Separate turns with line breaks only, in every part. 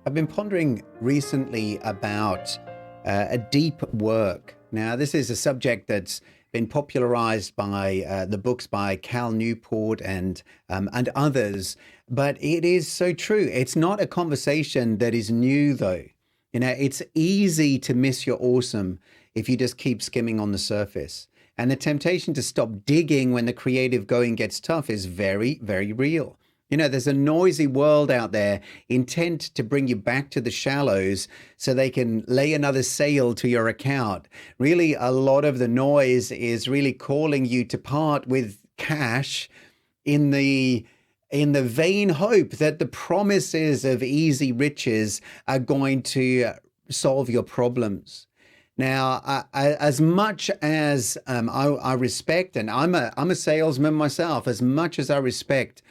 I've been pondering recently about a deep work. Now, this is a subject that's been popularized by the books by Cal Newport and others, but it is so true. It's not a conversation that is new, though. You know, it's easy to miss your awesome if you just keep skimming on the surface. And the temptation to stop digging when the creative going gets tough is very, very real. You know, there's a noisy world out there intent to bring you back to the shallows so they can lay another sail to your account. Really, a lot of the noise is really calling you to part with cash in the vain hope that the promises of easy riches are going to solve your problems. Now, as much as I respect, and I'm a salesman myself, as much as I respect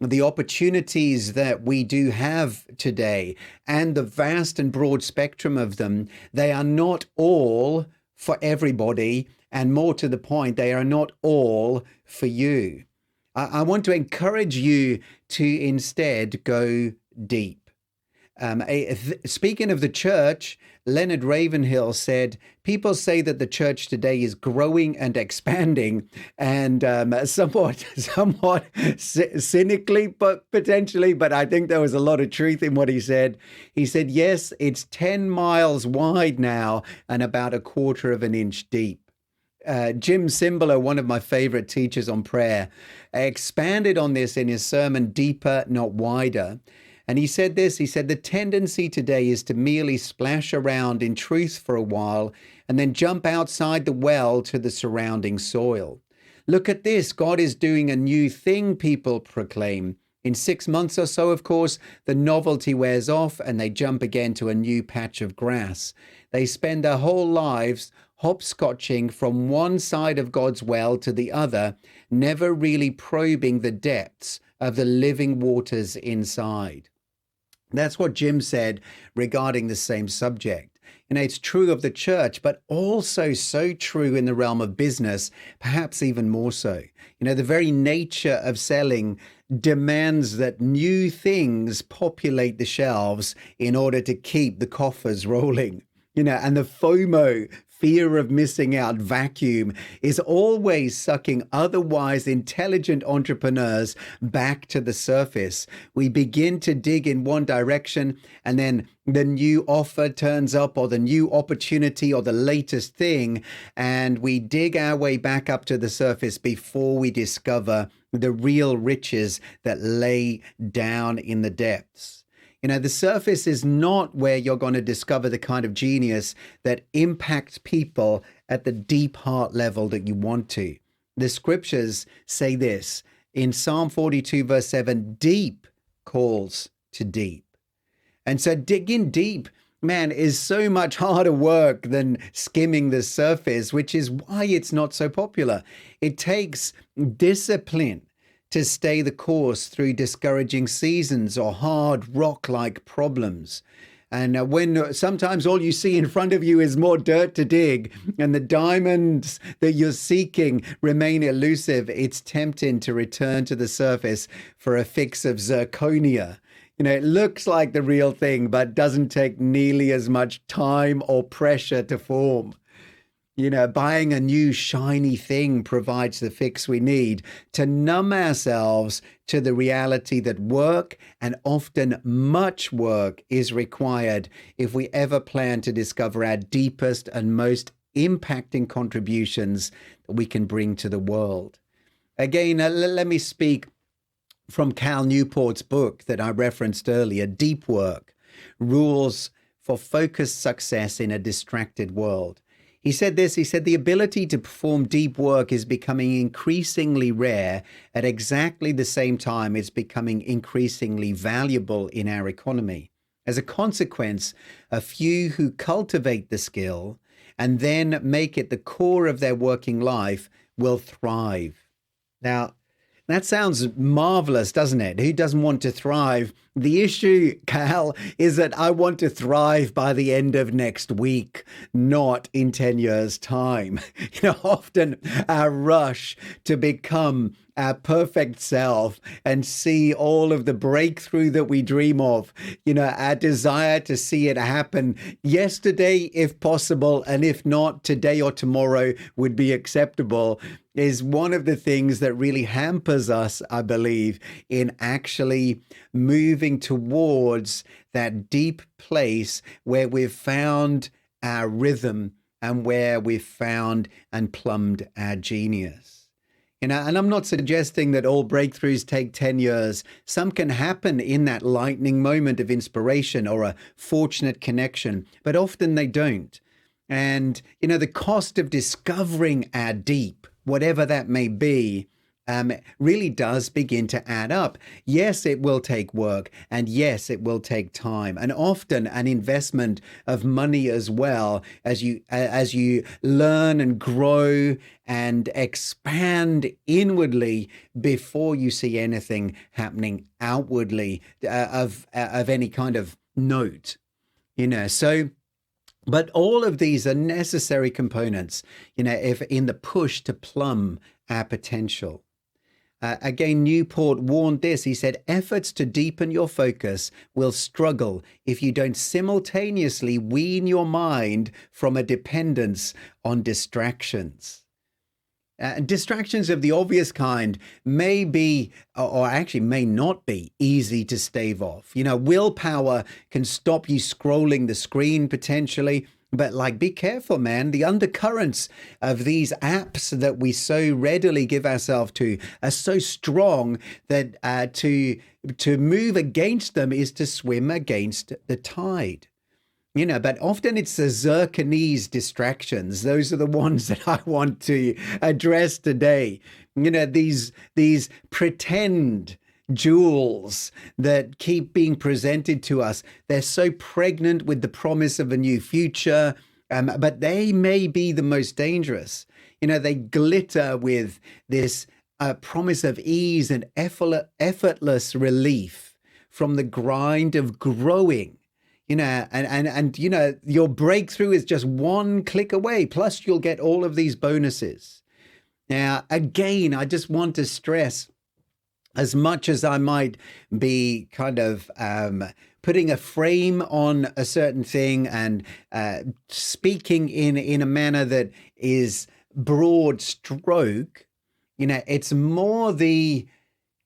the opportunities that we do have today and the vast and broad spectrum of them, they are not all for everybody. And more to the point, they are not all for you. I want to encourage you to instead go deep. Speaking of the church, Leonard Ravenhill said, people say that the church today is growing and expanding, and somewhat cynically, but potentially, but I think there was a lot of truth in what he said. He said, yes, it's 10 miles wide now and about a quarter of an inch deep. Jim Cymbala, one of my favorite teachers on prayer, expanded on this in his sermon, Deeper, Not Wider. And he said this, he said, the tendency today is to merely splash around in truth for a while and then jump outside the well to the surrounding soil. Look at this, God is doing a new thing, people proclaim. In 6 months or so, of course, the novelty wears off and they jump again to a new patch of grass. They spend their whole lives hopscotching from one side of God's well to the other, never really probing the depths of the living waters inside. That's what Jim said regarding the same subject. You know, it's true of the church, but also so true in the realm of business, perhaps even more so. You know, the very nature of selling demands that new things populate the shelves in order to keep the coffers rolling. You know, and the FOMO, fear of missing out vacuum, is always sucking otherwise intelligent entrepreneurs back to the surface. We begin to dig in one direction and then the new offer turns up or the new opportunity or the latest thing, and we dig our way back up to the surface before we discover the real riches that lay down in the depths. You know, the surface is not where you're going to discover the kind of genius that impacts people at the deep heart level that you want to. The scriptures say this in Psalm 42, verse 7, deep calls to deep. And so digging deep, man, is so much harder work than skimming the surface, which is why it's not so popular. It takes discipline to stay the course through discouraging seasons or hard rock-like problems. And when sometimes all you see in front of you is more dirt to dig and the diamonds that you're seeking remain elusive, it's tempting to return to the surface for a fix of zirconia. You know, it looks like the real thing, but doesn't take nearly as much time or pressure to form. You know, buying a new shiny thing provides the fix we need to numb ourselves to the reality that work, and often much work, is required if we ever plan to discover our deepest and most impacting contributions that we can bring to the world. Again, let me speak from Cal Newport's book that I referenced earlier, Deep Work, Rules for Focused Success in a Distracted World. He said this, he said, the ability to perform deep work is becoming increasingly rare at exactly the same time it's becoming increasingly valuable in our economy. As a consequence, a few who cultivate the skill and then make it the core of their working life will thrive. Now, that sounds marvelous, doesn't it? Who doesn't want to thrive The issue, Cal, is that I want to thrive by the end of next week, not in 10 years' time. Often our rush to become our perfect self and see all of the breakthrough that we dream of, our desire to see it happen yesterday, if possible, and if not, today or tomorrow would be acceptable, is one of the things that really hampers us, I believe, in actually moving towards that deep place where we've found our rhythm and where we've found and plumbed our genius. And I'm not suggesting that all breakthroughs take 10 years. Some can happen in that lightning moment of inspiration or a fortunate connection, but often they don't. And, the cost of discovering our deep, whatever that may be, really does begin to add up. Yes, it will take work, and yes, it will take time, and often an investment of money as well as you learn and grow and expand inwardly before you see anything happening outwardly of any kind of note. So. But all of these are necessary components, if in the push to plumb our potential. Again, Newport warned this. He said, efforts to deepen your focus will struggle if you don't simultaneously wean your mind from a dependence on distractions. Distractions of the obvious kind may be, or actually may not be, easy to stave off. Willpower can stop you scrolling the screen potentially, but be careful, man. The undercurrents of these apps that we so readily give ourselves to are so strong that to move against them is to swim against the tide. But often it's the zirconese distractions. Those are the ones that I want to address today. These pretend jewels that keep being presented to us. They're so pregnant with the promise of a new future, but they may be the most dangerous. They glitter with this promise of ease and effortless relief from the grind of growing. Your breakthrough is just one click away. Plus, you'll get all of these bonuses. Now, again, I just want to stress, as much as I might be kind of putting a frame on a certain thing and speaking in a manner that is broad stroke, it's more the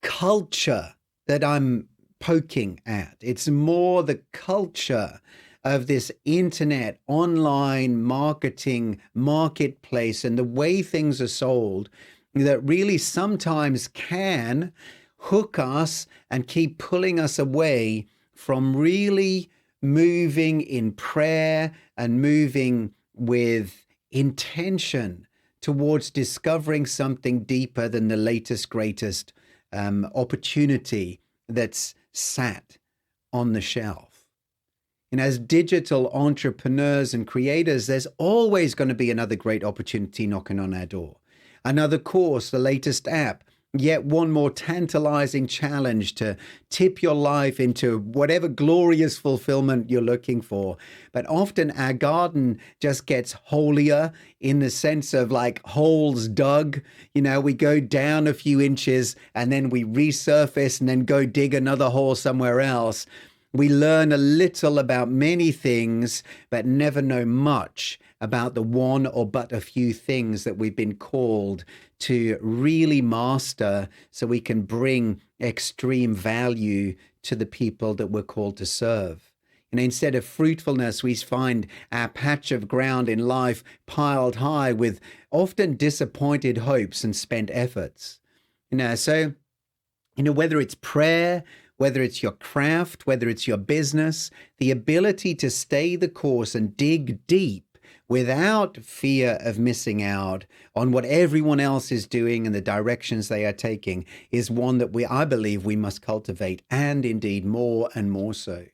culture that I'm poking at. It's more the culture of this internet, online marketing marketplace and the way things are sold that really sometimes can hook us and keep pulling us away from really moving in prayer and moving with intention towards discovering something deeper than the latest, greatest opportunity that's sat on the shelf. And as digital entrepreneurs and creators, there's always going to be another great opportunity knocking on our door. Another course, the latest app, yet one more tantalizing challenge to tip your life into whatever glorious fulfillment you're looking for. But often our garden just gets holier in the sense of holes dug. We go down a few inches and then we resurface and then go dig another hole somewhere else. We learn a little about many things, but never know much about the one or but a few things that we've been called to really master so we can bring extreme value to the people that we're called to serve. And instead of fruitfulness, we find our patch of ground in life piled high with often disappointed hopes and spent efforts. So whether it's prayer, whether it's your craft, whether it's your business, the ability to stay the course and dig deep without fear of missing out on what everyone else is doing and the directions they are taking is one that I believe we must cultivate, and indeed more and more so.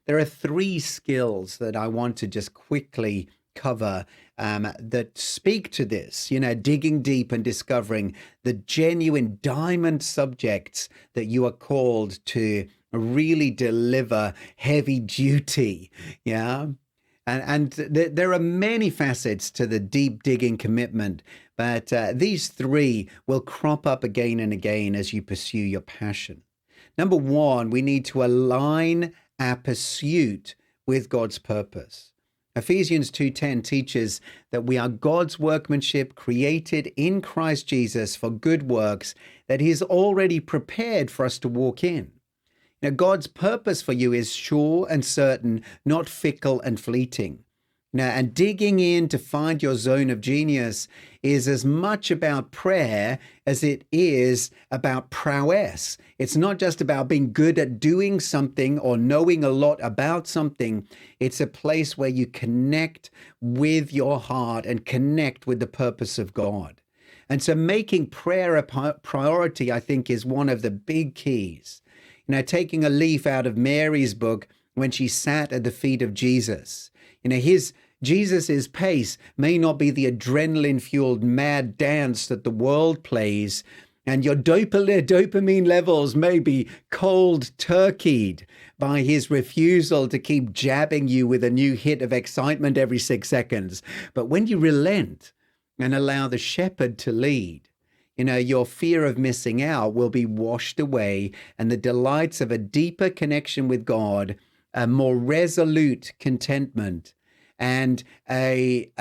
There are 3 skills that I want to just quickly cover that speak to this, digging deep and discovering the genuine diamond subjects that you are called to really deliver heavy duty. Yeah. And there are many facets to the deep digging commitment, but these three will crop up again and again as you pursue your passion. Number one, we need to align our pursuit with God's purpose. Ephesians 2:10 teaches that we are God's workmanship created in Christ Jesus for good works that He's already prepared for us to walk in. Now, God's purpose for you is sure and certain, not fickle and fleeting. Now, and digging in to find your zone of genius is as much about prayer as it is about prowess. It's not just about being good at doing something or knowing a lot about something. It's a place where you connect with your heart and connect with the purpose of God. And so making prayer a priority, I think, is one of the big keys. Taking a leaf out of Mary's book when she sat at the feet of Jesus. Jesus's pace may not be the adrenaline-fueled mad dance that the world plays, and your dopamine levels may be cold turkeyed by his refusal to keep jabbing you with a new hit of excitement every 6 seconds. But when you relent and allow the shepherd to lead, your fear of missing out will be washed away, and the delights of a deeper connection with God, a more resolute contentment, and a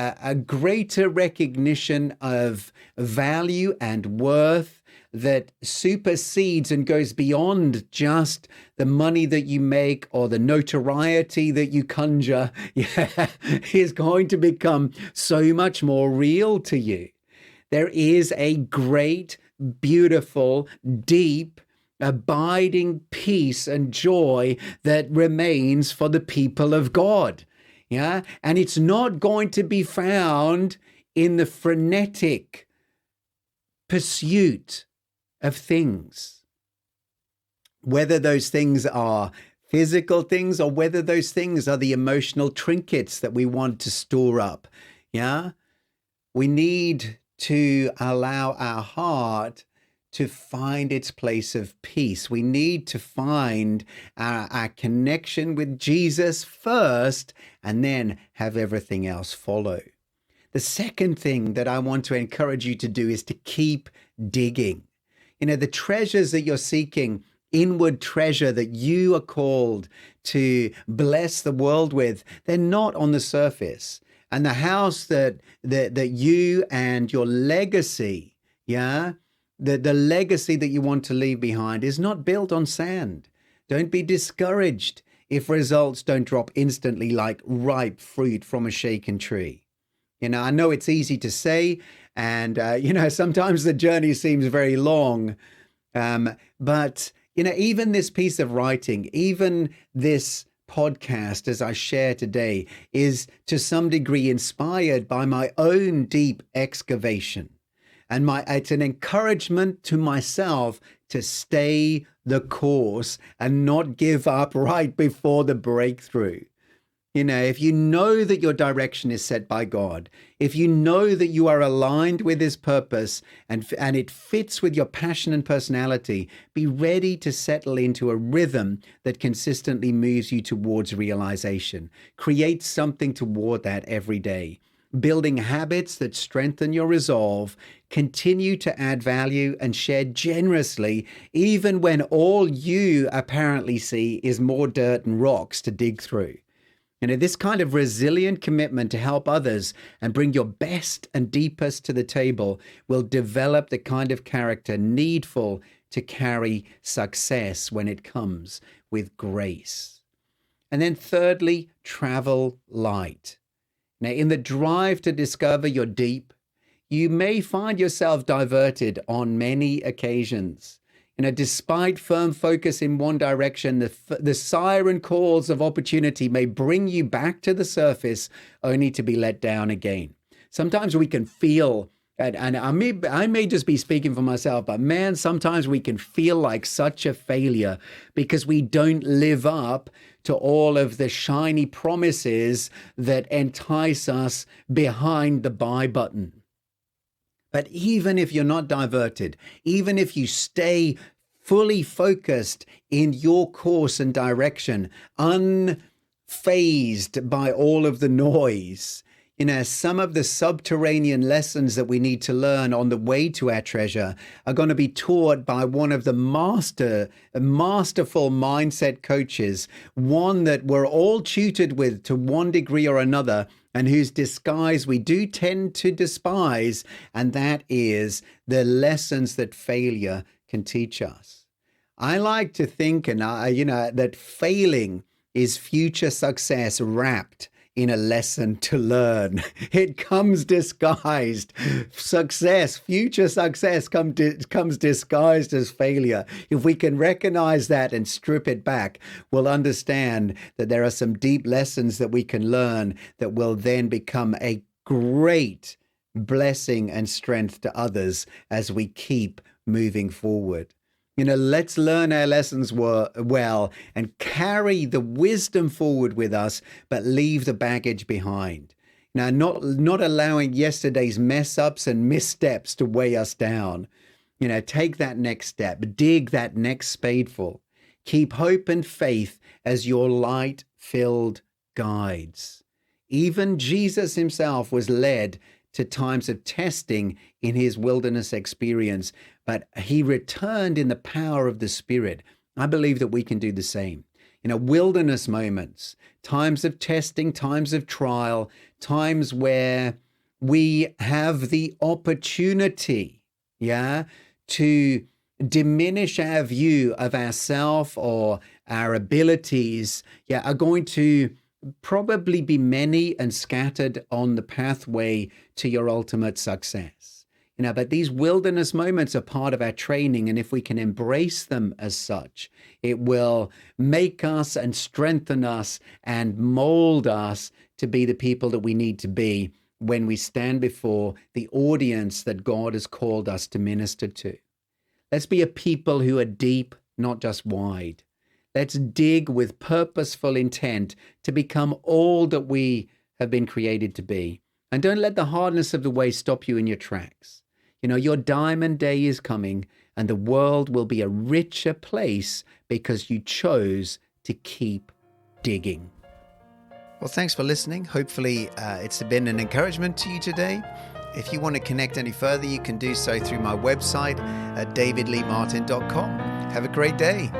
greater recognition of value and worth that supersedes and goes beyond just the money that you make or the notoriety that you conjure, is going to become so much more real to you. There is a great, beautiful, deep, abiding peace and joy that remains for the people of God. Yeah. And it's not going to be found in the frenetic pursuit of things, whether those things are physical things or whether those things are the emotional trinkets that we want to store up. Yeah. We need to allow our heart to find its place of peace. We need to find our connection with Jesus first and then have everything else follow. The second thing that I want to encourage you to do is to keep digging. The treasures that you're seeking, inward treasure that you are called to bless the world with, they're not on the surface. And the house that you and your legacy, the legacy that you want to leave behind is not built on sand. Don't be discouraged if results don't drop instantly like ripe fruit from a shaken tree. I know it's easy to say, and, sometimes the journey seems very long. But, even this piece of writing, even this podcast, as I share today, is to some degree inspired by my own deep excavation. And it's an encouragement to myself to stay the course and not give up right before the breakthrough. If you know that your direction is set by God, if you know that you are aligned with His purpose and it fits with your passion and personality, be ready to settle into a rhythm that consistently moves you towards realization. Create something toward that every day. Building habits that strengthen your resolve, continue to add value and share generously, even when all you apparently see is more dirt and rocks to dig through. This kind of resilient commitment to help others and bring your best and deepest to the table will develop the kind of character needful to carry success when it comes with grace. And then thirdly, travel light. Now, in the drive to discover your deep, you may find yourself diverted on many occasions. Despite firm focus in one direction, the siren calls of opportunity may bring you back to the surface only to be let down again. Sometimes we can feel, and I may just be speaking for myself, but man, sometimes we can feel like such a failure because we don't live up to all of the shiny promises that entice us behind the buy button. But even if you're not diverted, even if you stay fully focused in your course and direction, unfazed by all of the noise. Some of the subterranean lessons that we need to learn on the way to our treasure are going to be taught by one of the masterful mindset coaches, one that we're all tutored with to one degree or another, and whose disguise we do tend to despise, and that is the lessons that failure can teach us. I like to think, that failing is future success wrapped in a lesson to learn. It comes disguised. Future success comes disguised as failure. If we can recognize that and strip it back, we'll understand that there are some deep lessons that we can learn that will then become a great blessing and strength to others as we keep moving forward. Let's learn our lessons well and carry the wisdom forward with us, but leave the baggage behind. Now, not allowing yesterday's mess ups and missteps to weigh us down. Take that next step, dig that next spadeful. Keep hope and faith as your light-filled guides. Even Jesus himself was led to times of testing in his wilderness experience, but he returned in the power of the Spirit. I believe that we can do the same. Wilderness moments, times of testing, times of trial, times where we have the opportunity, to diminish our view of ourselves or our abilities, are going to probably be many and scattered on the pathway to your ultimate success. But these wilderness moments are part of our training, and if we can embrace them as such, it will make us and strengthen us and mold us to be the people that we need to be when we stand before the audience that God has called us to minister to. Let's be a people who are deep, not just wide. Let's dig with purposeful intent to become all that we have been created to be. And don't let the hardness of the way stop you in your tracks. Your diamond day is coming, and the world will be a richer place because you chose to keep digging. Well, thanks for listening. Hopefully, it's been an encouragement to you today. If you want to connect any further, you can do so through my website at davidleemartin.com. Have a great day.